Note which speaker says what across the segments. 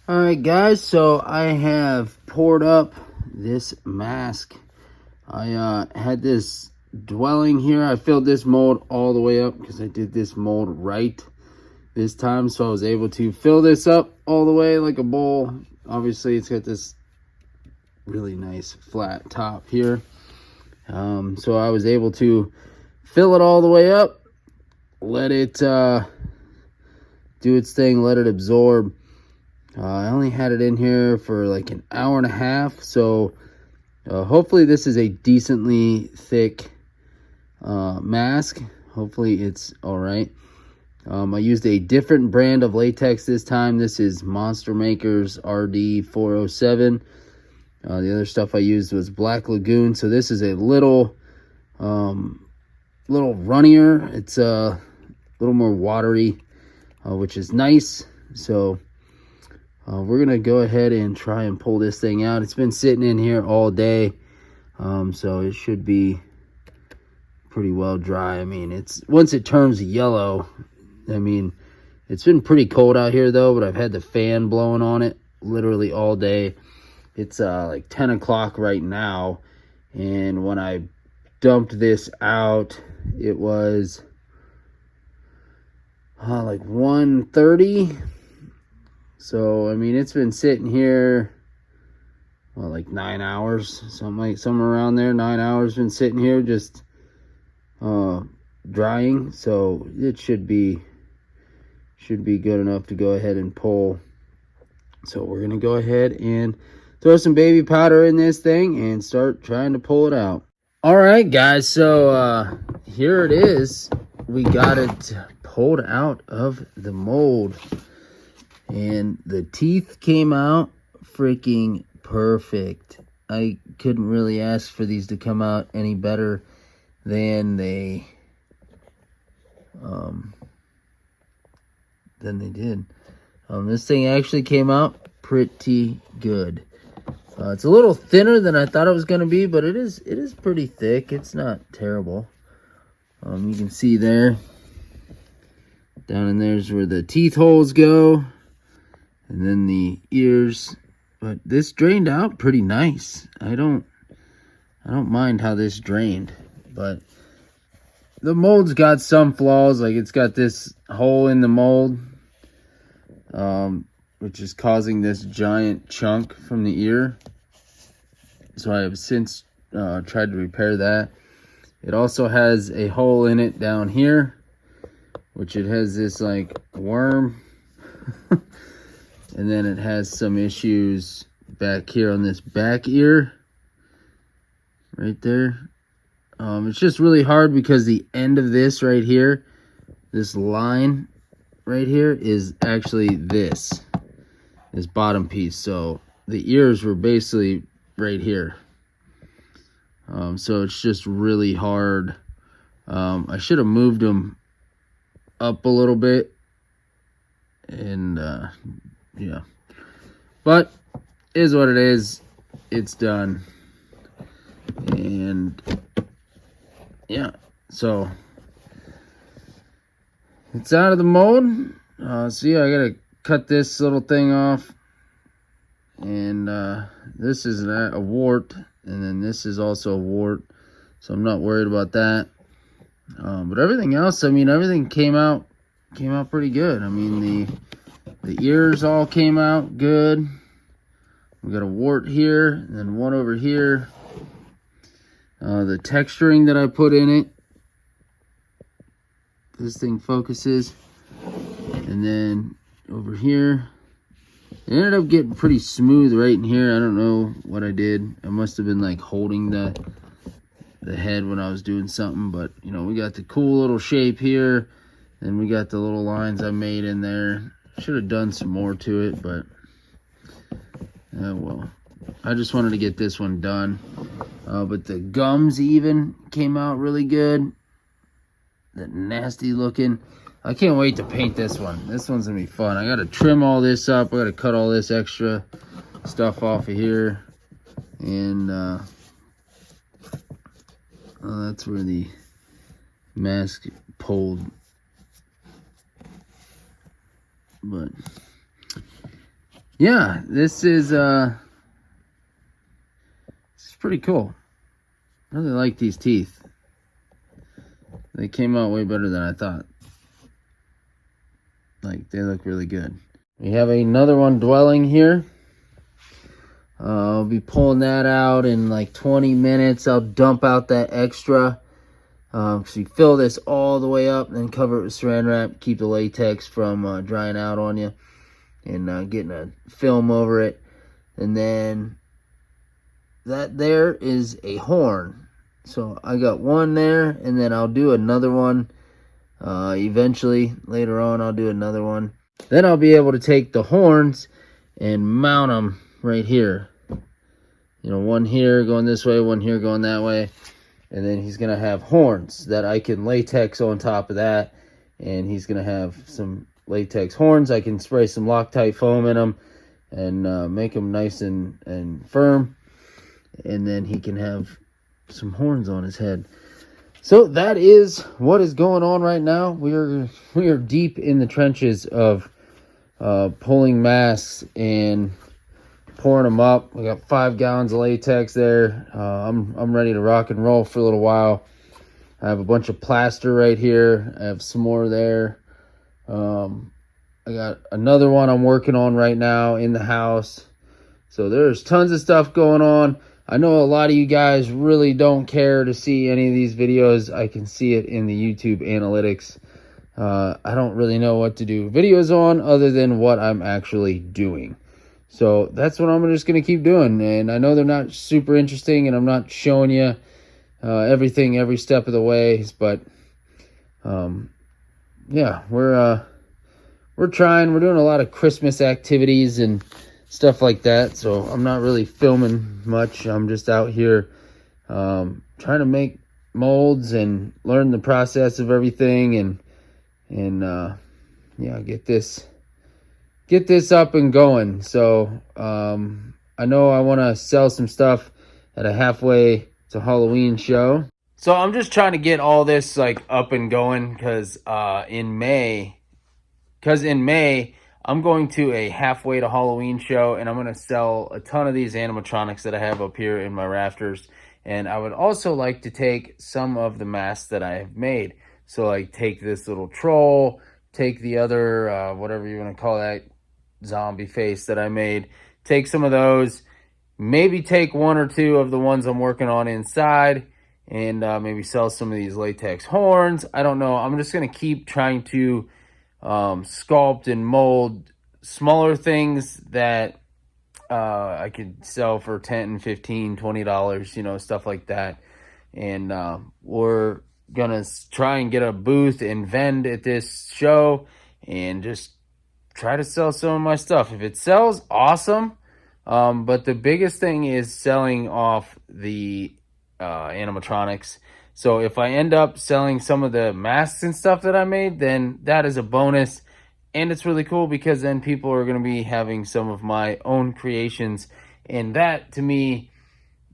Speaker 1: All right, guys, so I have poured up this mask. I had this dwelling here. I filled this mold all the way up because I did this mold right this time, so I was able to fill this up all the way like a bowl. Obviously, it's got this really nice flat top here. So I was able to fill it all the way up, let it do its thing, let it absorb. I only had it in here for like an hour and a half, so hopefully this is a decently thick mask. Hopefully it's all right. I used a different brand of latex this time. This is Monster Maker's RD 407. The other stuff I used was Black Lagoon, so this is a little runnier. It's a little more watery, which is nice. So we're gonna go ahead and try and pull this thing out. It's been sitting in here all day, so it should be pretty well dry. I mean, it's once it turns yellow, I mean, it's been pretty cold out here though, but I've had the fan blowing on it literally all day. It's like 10 o'clock right now, and when I dumped this out, it was like 1:30. So I mean, it's been sitting here, well, like 9 hours, somewhere around there. 9 hours been sitting here just drying. So it should be good enough to go ahead and pull. So we're gonna go ahead and throw some baby powder in this thing and start trying to pull it out. All right, guys. So here it is. We got it pulled out of the mold. And the teeth came out freaking perfect. I couldn't really ask for these to come out any better than they did. This thing actually came out pretty good. It's a little thinner than I thought it was going to be, but it is pretty thick. It's not terrible. You can see there, down in there's where the teeth holes go. And then the ears, but this drained out pretty nice. I don't mind how this drained, but the mold's got some flaws. Like, it's got this hole in the mold, which is causing this giant chunk from the ear. So I have since tried to repair that. It also has a hole in it down here, which it has this like worm. And then it has some issues back here on this back ear. Right there. It's just really hard because the end of this right here, this line right here, is actually this bottom piece. So the ears were basically right here. So it's just really hard. I should have moved them up a little bit. And yeah, but is what it is. It's done. And yeah, so it's out of the mold. See, I gotta cut this little thing off, and this is a wart, and then this is also a wart, so I'm not worried about that. But everything else, I mean, everything came out pretty good. I mean, the ears all came out good. We got a wart here, and then one over here. The texturing that I put in it, this thing focuses. And then over here, it ended up getting pretty smooth right in here. I don't know what I did. I must have been like holding the head when I was doing something. But, you know, we got the cool little shape here. And we got the little lines I made in there. Should have done some more to it, but well, I just wanted to get this one done. But the gums even came out really good. That nasty looking. I can't wait to paint this one. This one's gonna be fun. I gotta trim all this up. I gotta cut all this extra stuff off of here. And well, that's where the mask pulled. But yeah, this is pretty cool. I really like these teeth. They came out way better than I thought. Like, they look really good. We have another one dwelling here. I'll be pulling that out in like 20 minutes. I'll dump out that extra. So you fill this all the way up, and then cover it with saran wrap. Keep the latex from drying out on you, and getting a film over it. And then that there is a horn. So I got one there, and then I'll do another one. Eventually, later on, I'll do another one. Then I'll be able to take the horns and mount them right here. You know, one here going this way, one here going that way. And then he's going to have horns that I can latex on top of that. And he's going to have some latex horns. I can spray some Loctite foam in them and make them nice and firm. And then he can have some horns on his head. So that is what is going on right now. We are deep in the trenches of pulling masks and pouring them up. We got 5 gallons of latex there. I'm ready to rock and roll for a little while. I have a bunch of plaster right here. I have some more there. I got another one I'm working on right now in the house. So there's tons of stuff going on. I know a lot of you guys really don't care to see any of these videos. I can see it in the YouTube analytics. I don't really know what to do videos on other than what I'm actually doing. So that's what I'm just going to keep doing. And I know they're not super interesting, and I'm not showing you everything every step of the way. But yeah, we're trying. We're doing a lot of Christmas activities and stuff like that, so I'm not really filming much. I'm just out here trying to make molds and learn the process of everything, and yeah, get this up and going. So I know I want to sell some stuff at a halfway to Halloween show. So I'm just trying to get all this like up and going because in May I'm going to a halfway to Halloween show, and I'm going to sell a ton of these animatronics that I have up here in my rafters. And I would also like to take some of the masks that I have made. So like take this little troll, take the other, whatever you want to call that, zombie face that I made, take some of those, maybe take 1 or 2 of the ones I'm working on inside, and maybe sell some of these latex horns. I don't know. I'm just going to keep trying to sculpt and mold smaller things that I could sell for $10, $15, $20, you know, stuff like that. And we're gonna try and get a booth and vend at this show and just try to sell some of my stuff. If it sells, awesome. But the biggest thing is selling off the animatronics. So if I end up selling some of the masks and stuff that I made, then that is a bonus. And it's really cool because then people are going to be having some of my own creations. And that to me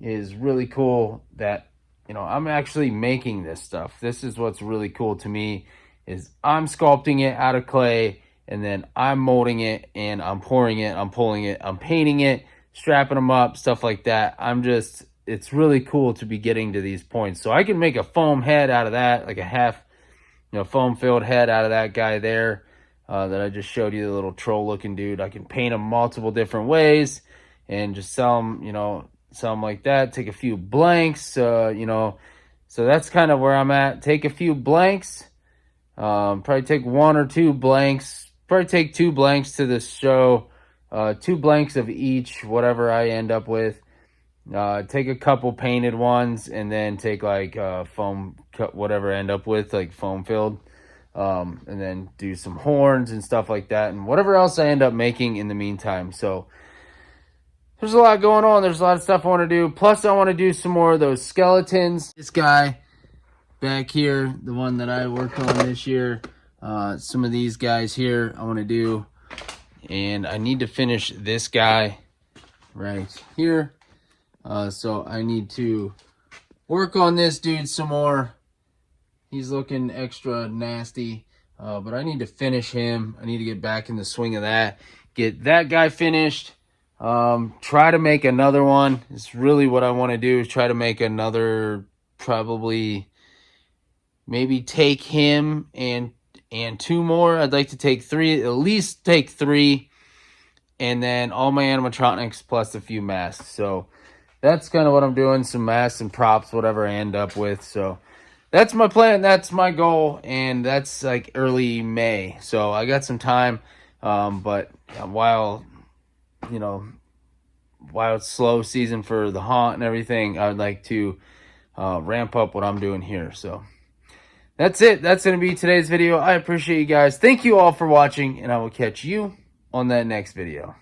Speaker 1: is really cool, that, you know, I'm actually making this stuff. This is what's really cool to me, is I'm sculpting it out of clay, and then I'm molding it, and I'm pouring it, I'm pulling it, I'm painting it, strapping them up, stuff like that. It's really cool to be getting to these points. So I can make a foam head out of that, like a half, you know, foam filled head out of that guy there that I just showed you, the little troll looking dude. I can paint them multiple different ways and just sell them, you know, sell them like that. Take a few blanks, you know, so that's kind of where I'm at. Take a few blanks, probably take 1 or 2 blanks, probably take 2 blanks to this show, 2 blanks of each, whatever I end up with. Take a couple painted ones, and then take like foam, whatever I end up with, like foam filled, and then do some horns and stuff like that, and whatever else I end up making in the meantime. So there's a lot going on. There's a lot of stuff I want to do. Plus, I want to do some more of those skeletons. This guy back here, the one that I worked on this year, some of these guys here I want to do, and I need to finish this guy right here. So I need to work on this dude some more. He's looking extra nasty, but I need to finish him. I need to get back in the swing of that. get that guy finished. Try to make another one. It's really what I want to do, is try to make another, probably maybe take him and 2 more. I'd like to take 3, at least take 3, and then all my animatronics plus a few masks. So that's kind of what I'm doing, some masks and props, whatever I end up with. So that's my plan, that's my goal, and that's like early May. So I got some time, but while, you know, while it's slow season for the haunt and everything, I'd like to ramp up what I'm doing here. So that's it. That's going to be today's video. I appreciate you guys. Thank you all for watching, and I will catch you on that next video.